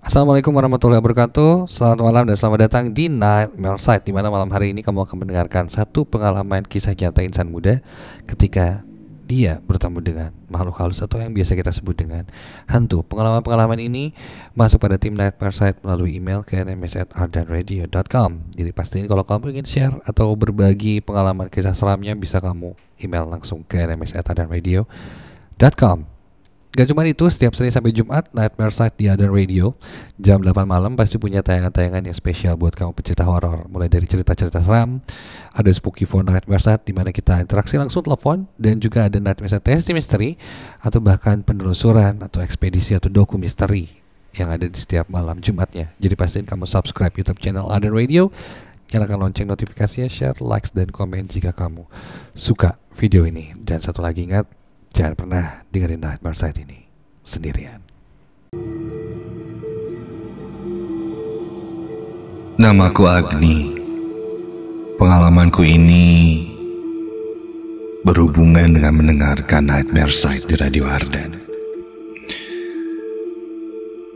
Assalamualaikum warahmatullahi wabarakatuh. Selamat malam dan selamat datang di Nightmare Side, di mana malam hari ini kamu akan mendengarkan satu pengalaman kisah nyata insan muda ketika dia bertemu dengan makhluk halus atau yang biasa kita sebut dengan hantu. Pengalaman-pengalaman ini masuk pada tim Nightmare Side melalui email ke nms@ardanradio.com. Jadi pastiin kalau kamu ingin share atau berbagi pengalaman kisah seramnya, bisa kamu email langsung ke nms@ardanradio.com. Gak cuma itu, setiap Senin sampai Jumat Nightmare Side di Ardan Radio jam 8 malam pasti punya tayangan-tayangan yang spesial buat kamu pecinta horor. Mulai dari cerita-cerita seram, ada Spooky for Nightmare Side di mana kita interaksi langsung telepon, dan juga ada Nightmare Side Testi Misteri atau bahkan penelusuran atau ekspedisi atau doku misteri yang ada di setiap malam Jumatnya. Jadi pastiin kamu subscribe YouTube channel Ardan Radio, nyalakan lonceng notifikasinya, share, likes, dan komen jika kamu suka video ini. Dan satu lagi, ingat, jangan pernah dengerin Nightmare Side ini sendirian. Namaku Agni. Pengalamanku ini berhubungan dengan mendengarkan Nightmare Side di Radio Ardan.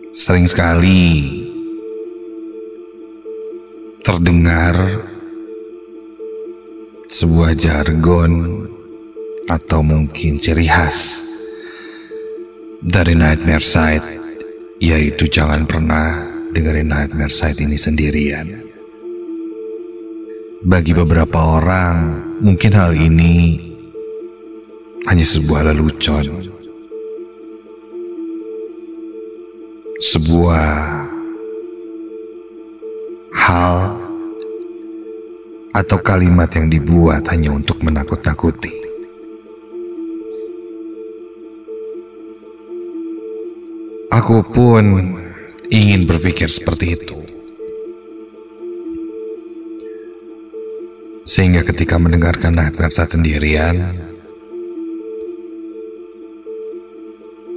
Sering sekali terdengar sebuah jargon atau mungkin ciri khas dari Nightmare Side, yaitu jangan pernah dengerin Nightmare Side ini sendirian. Bagi beberapa orang, mungkin hal ini hanya sebuah lelucon, sebuah hal atau kalimat yang dibuat hanya untuk menakut-nakuti. Aku pun ingin berpikir seperti itu. Sehingga ketika mendengarkan Nightmare Side sendirian,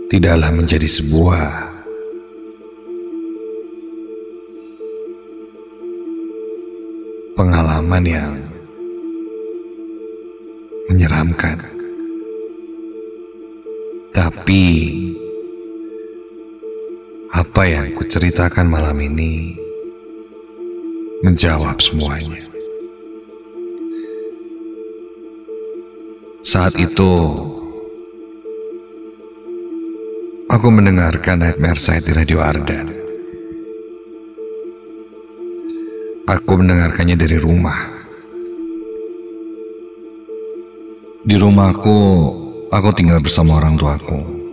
tidaklah menjadi sebuah pengalaman yang menyeramkan, tapi apa yang kuceritakan malam ini menjawab semuanya. Saat itu aku mendengarkan Nightmare Side di Radio Ardan. Aku mendengarkannya dari rumah. Di rumahku, aku tinggal bersama orang tuaku.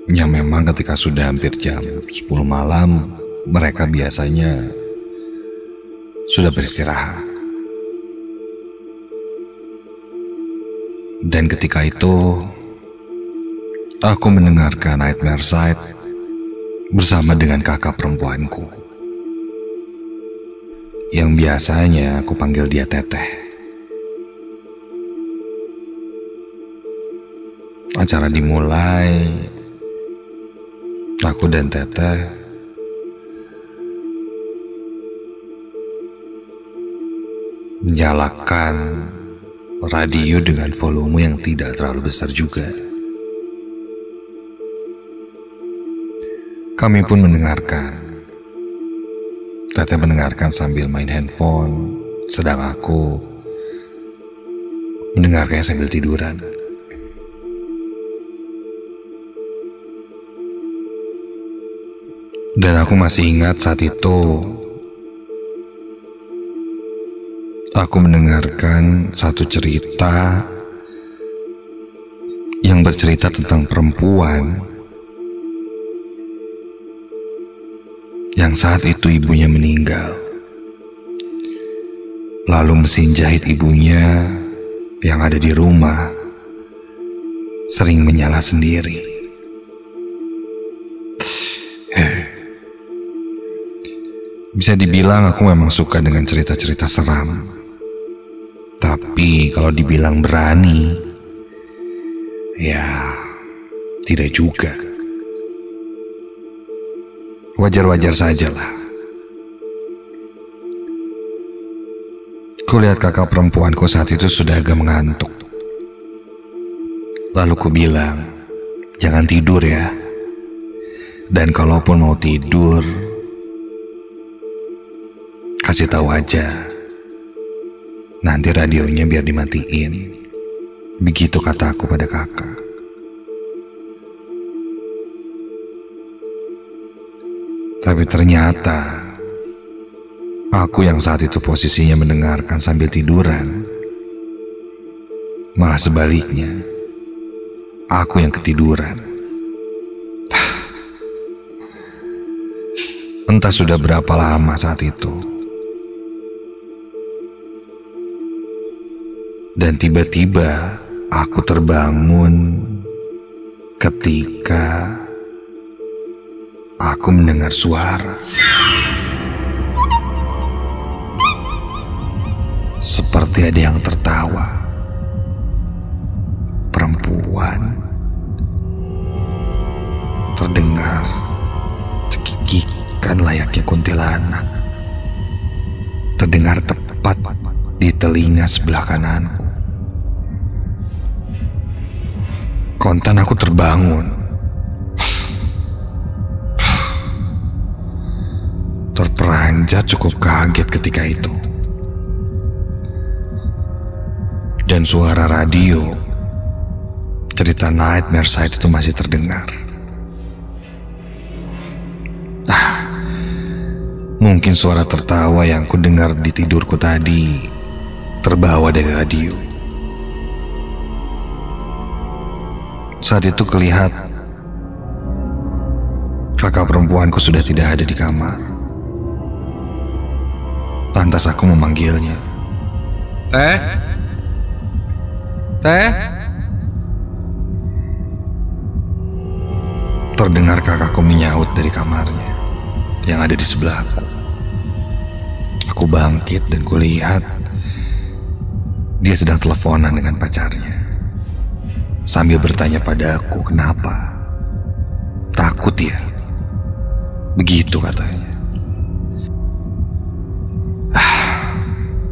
Yang memang ketika sudah hampir jam 10 malam, mereka biasanya sudah beristirahat. Dan ketika itu, aku mendengarkan Nightmare Side bersama dengan kakak perempuanku, yang biasanya aku panggil dia Teteh. Acara dimulai. Aku dan Teteh menyalakan radio dengan volume yang tidak terlalu besar juga. Kami pun mendengarkan. Teteh mendengarkan sambil main handphone, sedang aku mendengarkannya sambil tiduran. Dan aku masih ingat saat itu aku mendengarkan satu cerita yang bercerita tentang perempuan yang saat itu ibunya meninggal. Lalu mesin jahit ibunya yang ada di rumah sering menyala sendiri. Bisa dibilang aku memang suka dengan cerita-cerita seram. Tapi kalau dibilang berani, ya tidak juga. Wajar-wajar sajalah. Kulihat kakak perempuanku saat itu sudah agak mengantuk. Lalu ku bilang, jangan tidur ya. Dan kalaupun mau tidur, kasih tahu aja. Nanti radionya biar dimatiin. Begitu kataku pada kakak. Tapi ternyata aku yang saat itu posisinya mendengarkan sambil tiduran, malah sebaliknya, aku yang ketiduran. Entah sudah berapa lama saat itu. Dan tiba-tiba aku terbangun ketika aku mendengar suara. Seperti ada yang tertawa. Perempuan. Terdengar cekikikan layaknya kuntilanak. Terdengar tepat di telinga sebelah kananku. Kontan aku terbangun. Terperanjat cukup kaget ketika itu. Dan suara radio cerita Nightmare Side itu masih terdengar. Mungkin suara tertawa yang ku dengar di tidurku tadi terbawa dari radio. Saat itu kelihat kakak perempuanku sudah tidak ada di kamar. Lantas aku memanggilnya. Teh? Teh? Terdengar kakakku menyaut dari kamarnya yang ada di sebelahku. Aku bangkit dan kulihat dia sedang teleponan dengan pacarnya. Sambil bertanya padaku kenapa. Takut ya? Begitu katanya.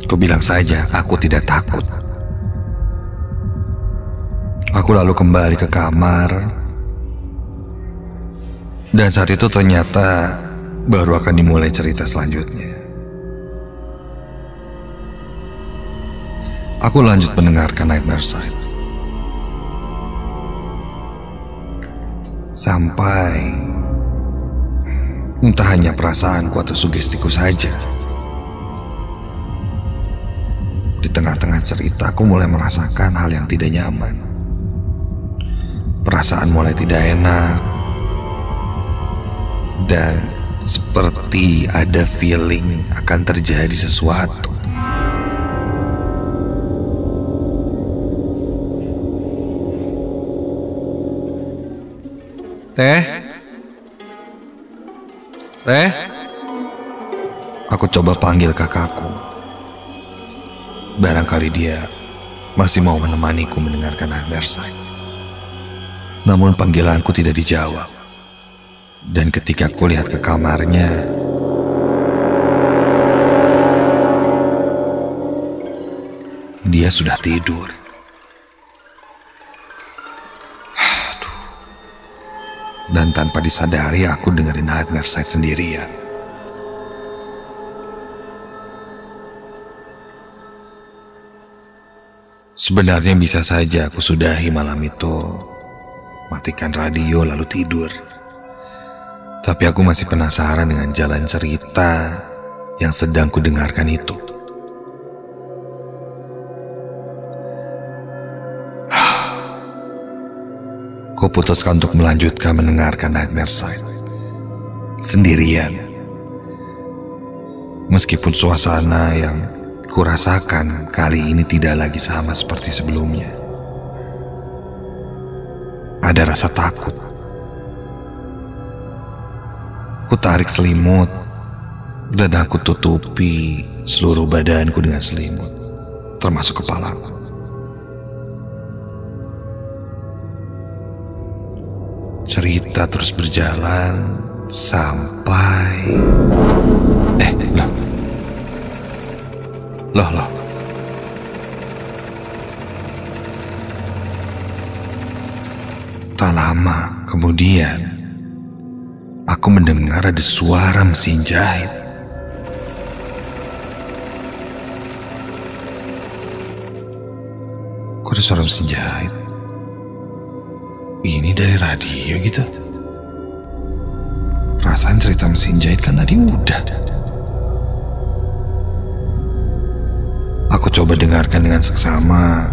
Aku bilang saja aku tidak takut. Aku lalu kembali ke kamar. Dan saat itu ternyata baru akan dimulai cerita selanjutnya. Aku lanjut mendengarkan Nightmare Side. Sampai entah hanya perasaanku atau sugestiku saja. Di tengah-tengah cerita aku mulai merasakan hal yang tidak nyaman. Perasaan mulai tidak enak. Dan seperti ada feeling akan terjadi sesuatu. Teh? Teh? Aku coba panggil kakakku. Barangkali dia masih mau menemaniku mendengarkan Nightmare Side. Namun panggilanku tidak dijawab. Dan ketika aku lihat ke kamarnya, dia sudah tidur. Dan tanpa disadari aku dengerin Nightmare Side sendirian. Sebenarnya bisa saja aku sudahi malam itu, matikan radio lalu tidur. Tapi aku masih penasaran dengan jalan cerita yang sedang kudengarkan itu. Kuputuskan untuk melanjutkan mendengarkan Nightmare Side sendirian. Meskipun suasana yang kurasakan kali ini tidak lagi sama seperti sebelumnya. Ada rasa takut. Ku tarik selimut dan aku tutupi seluruh badanku dengan selimut, termasuk kepalaku. Cerita terus berjalan sampai Loh. Tak lama kemudian aku mendengar ada suara mesin jahit. Kok ada suara mesin jahit? Ini dari radio gitu. Perasaan cerita mesin jahit kan tadi udah. Aku coba dengarkan dengan seksama.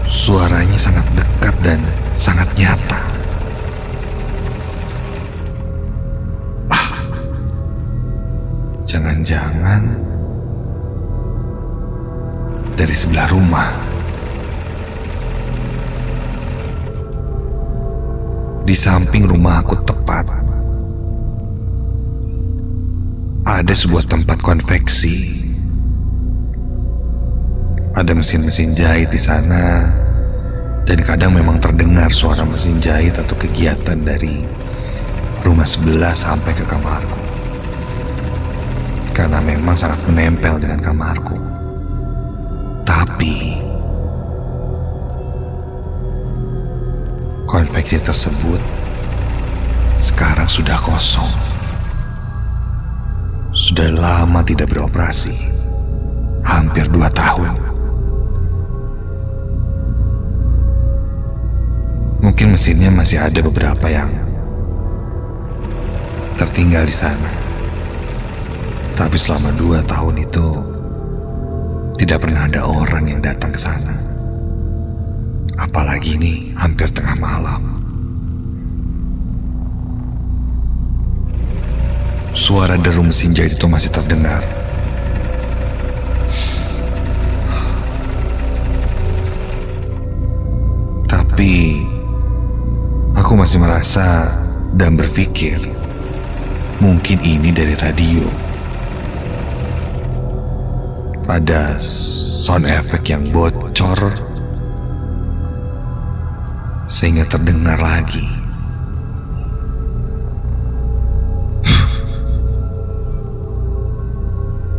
Suaranya sangat dekat dan sangat nyata. Jangan-jangan dari sebelah rumah. Di samping rumah aku tepat ada sebuah tempat konveksi. Ada mesin-mesin jahit di sana, dan kadang memang terdengar suara mesin jahit atau kegiatan dari rumah sebelah sampai ke kamarku. Karena memang sangat menempel dengan kamarku. Tapi konveksi tersebut sekarang sudah kosong. Sudah lama tidak beroperasi. Hampir 2 tahun. Mungkin mesinnya masih ada beberapa yang tertinggal di sana. Tapi selama 2 tahun itu tidak pernah ada orang yang datang ke sana. Apalagi ini hampir tengah malam. Suara deru mesin jahit itu masih terdengar. Tapi aku masih merasa dan berpikir mungkin ini dari radio. Ada sound effect yang bocor sehingga terdengar lagi.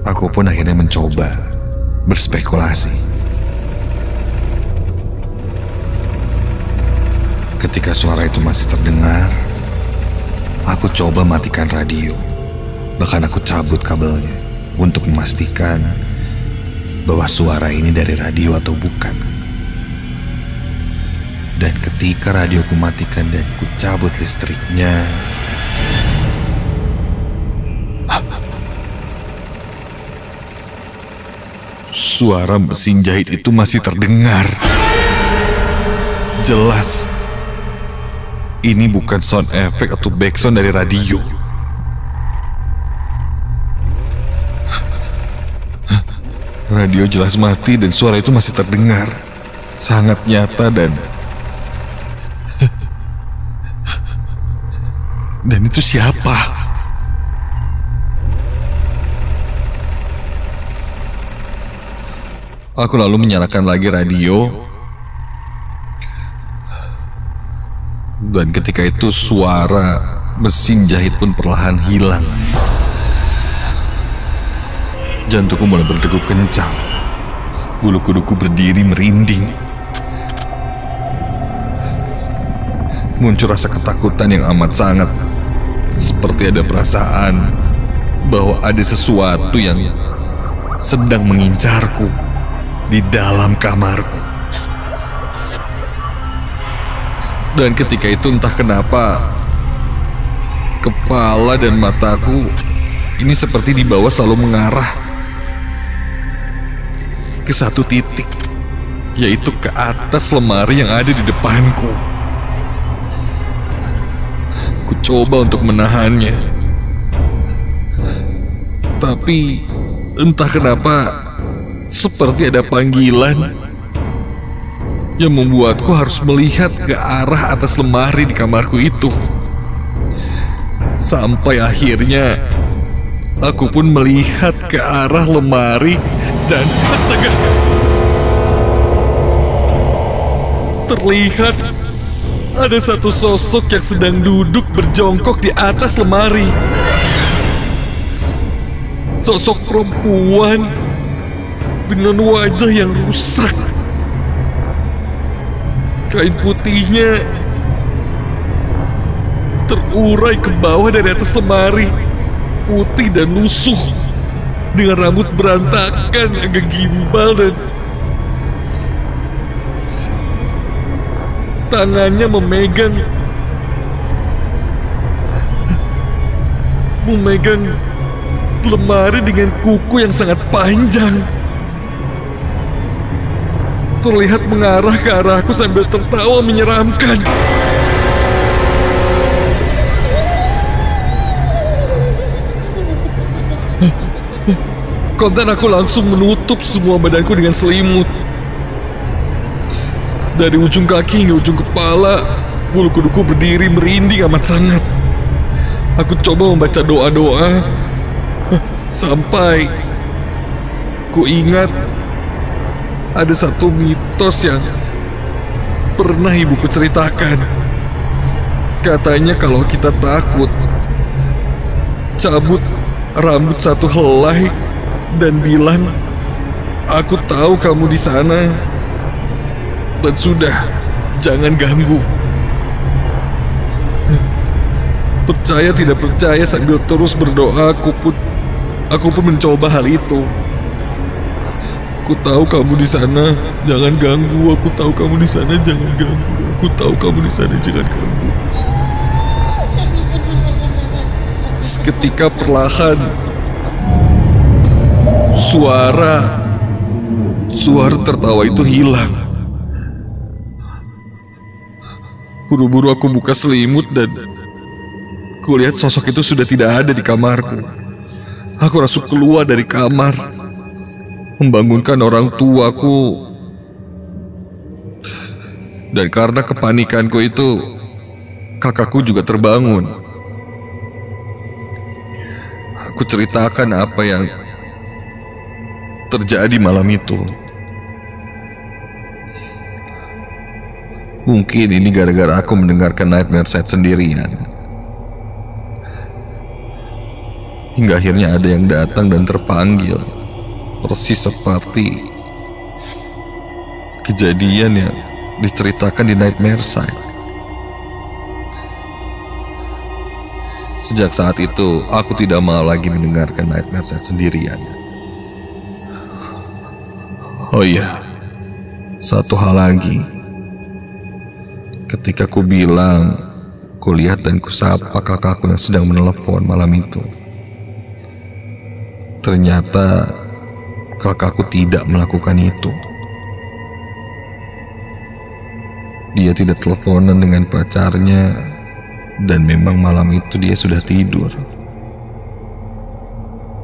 Aku pun akhirnya mencoba berspekulasi. Ketika suara itu masih terdengar, aku coba matikan radio. Bahkan aku cabut kabelnya untuk memastikan bahwa suara ini dari radio atau bukan. Dan ketika radio ku matikan dan ku cabut listriknya, suara mesin jahit itu masih terdengar. Jelas, ini bukan sound effect atau backsound dari radio. Radio jelas mati dan suara itu masih terdengar. Sangat nyata dan itu siapa? Aku lalu menyalakan lagi radio. Dan ketika itu suara mesin jahit pun perlahan hilang. Jantungku mulai berdegup kencang. Bulu kuduku berdiri merinding. Muncul rasa ketakutan yang amat sangat. Seperti ada perasaan bahwa ada sesuatu yang sedang mengincarku di dalam kamarku. Dan ketika itu entah kenapa kepala dan mataku ini seperti di bawah selalu mengarah ke satu titik, yaitu ke atas lemari yang ada di depanku. Ku coba untuk menahannya, tapi entah kenapa seperti ada panggilan yang membuatku harus melihat ke arah atas lemari di kamarku itu. Sampai akhirnya aku pun melihat ke arah lemari dan astaga, terlihat ada satu sosok yang sedang duduk berjongkok di atas lemari. Sosok perempuan dengan wajah yang rusak. Kain putihnya terurai ke bawah dari atas lemari, putih dan lusuh, dengan rambut berantakan, agak gimbal, dan tangannya memegang lemari dengan kuku yang sangat panjang. Terlihat mengarah ke arahku sambil tertawa menyeramkan. Kontan aku langsung menutup semua badanku dengan selimut. Dari ujung kaki hingga ujung kepala, bulu kuduku berdiri merinding amat sangat. Aku coba membaca doa-doa, sampai ku ingat ada satu mitos yang pernah ibuku ceritakan. Katanya kalau kita takut, cabut rambut satu helai dan bilang, "Aku tahu kamu di sana, dan sudah, jangan ganggu." Percaya tidak percaya, sambil terus berdoa, aku pun mencoba hal itu. "Aku tahu kamu di sana, jangan ganggu. Aku tahu kamu di sana, jangan ganggu. Aku tahu kamu di sana, jangan ganggu." Seketika perlahan suara tertawa itu hilang. Buru-buru aku buka selimut dan kulihat sosok itu sudah tidak ada di kamarku. Aku langsung keluar dari kamar, membangunkan orang tuaku. Dan karena kepanikanku itu, kakakku juga terbangun. Aku ceritakan apa yang terjadi malam itu. Mungkin ini gara-gara aku mendengarkan Nightmare Sight sendirian. Hingga akhirnya ada yang datang dan terpanggil, persis seperti kejadian yang diceritakan di Nightmare Sight. Sejak saat itu, aku tidak mau lagi mendengarkan Nightmare Sight sendirian. Oh iya, satu hal lagi. Ketika ku bilang, ku lihat dan ku sapa kakakku yang sedang menelepon malam itu, ternyata kakakku tidak melakukan itu. Dia tidak teleponan dengan pacarnya, dan memang malam itu dia sudah tidur.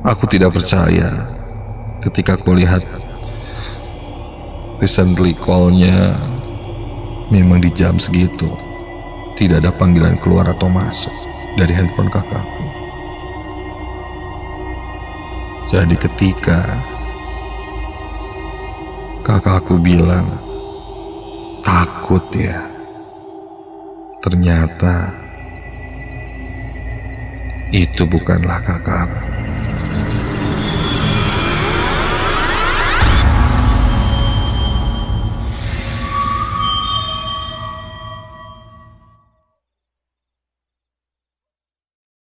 Aku tidak percaya ketika ku lihat recently call-nya. Memang di jam segitu tidak ada panggilan keluar atau masuk dari handphone kakakku. Jadi ketika kakakku bilang takut ya, ternyata itu bukanlah kakakku.